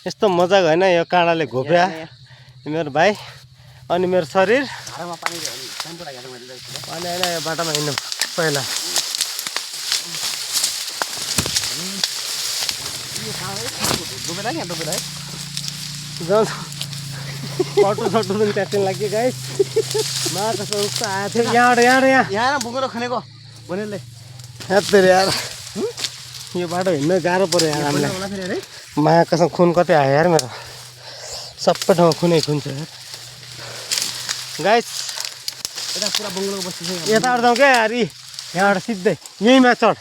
यस्तो मजा होइन यो काँडाले घोप्या मेरो भाइ अनि मेरो शरीर पानी अनि होइन यो बाटोमा हिँड्नु पहिला अटो सटो पनि ट्याक्सन लाग्यो गाइस माछा कस्तो आएको थियो यहाँ बुङ्गो खनेको भनेरले हेत्तेरी यार यो बाटो हिँड्न गाह्रो पऱ्यो यार हामीलाई माया कसम खुन कतै आयो यार मेरो सबै ठाउँमा खुनै खुन छ यार गाइस यता पुरा बुङ्गोको बस्ती छ यताबाट जाउँ क्या यार यहाँबाट सिधै यहीँमा चढ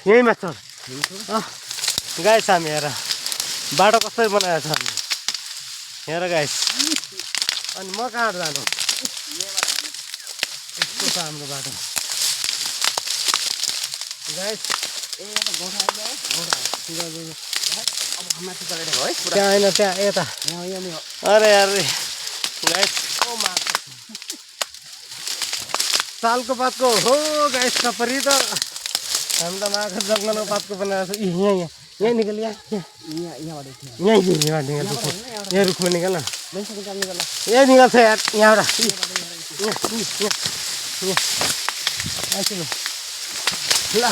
गाइस हामी हेर बाटो कसरी बनाएको छ हामी हेर गाइस अनि म कहाँबाट जानु यस्तो छ हाम्रो बाटो गाइस त्यहाँ होइन त्यहाँ यता अरे यार गाइस सालको पातको हो गाइस सपरी त हामी त माखा जङ्गलको पातको बनाएको छ यहाँ निकल यहाँ रुखमा निकल न यहाँ निकल्छ यार यहाँबाट ल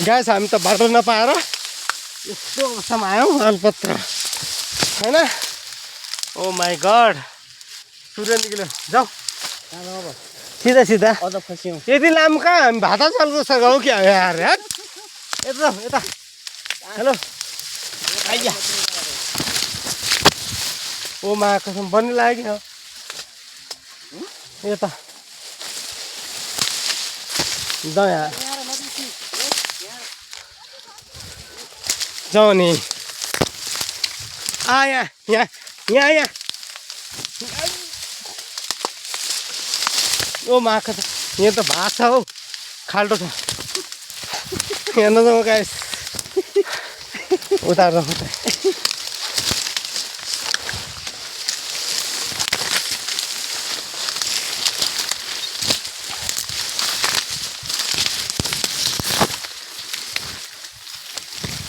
गाइस हामी त बाटो नपाएर यस्तो अवस्थामा आयौँ अलपत्र होइन ओ माई गड सूर्य निक्ल्यो जाऊ सिधा सिधा अझ फस्यौँ यति लामो कहाँ हामी भाता चालको सघाउ कि यार यता यता हेलो आइया ओ मा कसम बन्ने लाग्यो यता दया जाऊ नि यहाँ ओ माखा त यहाँ त भात छ हौ खाल्टो छ हेर्नु त म गाइस उतार्नु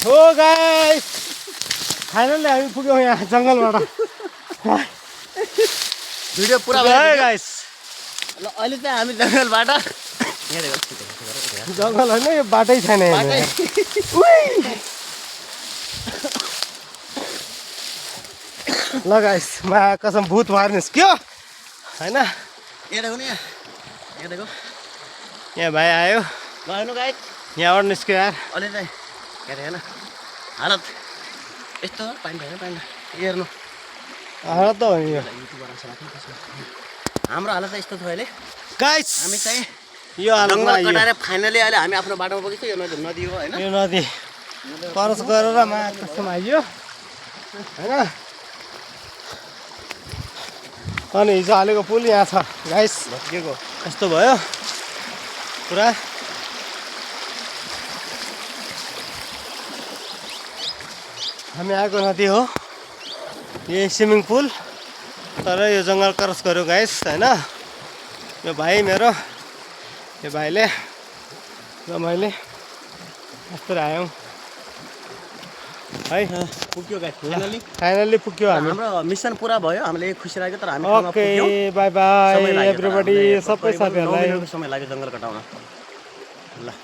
हो गाइस फाइनली हामी पुग्यौँ यहाँ जङ्गलबाट भिडियो पुरा भयो गाइस ल अहिले चाहिँ हामी जङ्गलबाट जङ्गल होइन यो बाटै छैन ल गाइस मा कसम भूत भएर निस्क्यो होइन यहाँ भाइ आयो गएन गाइस यहाँबाट निस्क्यो यार अहिले चाहिँ हेर्नु हालत यस्तो पानी हेर्नु हालत त हो नि यो हाम्रो हालत यस्तो थियो अहिले गाइस हामी चाहिँ यो हालतमा जङ्गल कटाएर फाइनली अहिले हामी आफ्नो बाटोमा पुगेको यो नदी हो होइन यो नदी क्रस गरेर मा कसम आइयो होइन अनि हिजो हालेको पुल यहाँ छ गाइस भत्किएको यस्तो भयो पुरा हामी आएको नदी हो यही स्विमिङ पुल तर यो जङ्गल क्रस गर्यो गाइस होइन यो भाइ मेरो यो भाइले र मैले यस्तो आयौँ है पुग्यो गाइस फाइनल्ली पुग्यो हामी हाम्रो मिसन पुरा भयो हामीले खुसी लाग्यो तर हामी ओके बाई बाई एभ्रीबडी सबै साथीहरूलाई समय लाग्यो जङ्गल कटाउन ल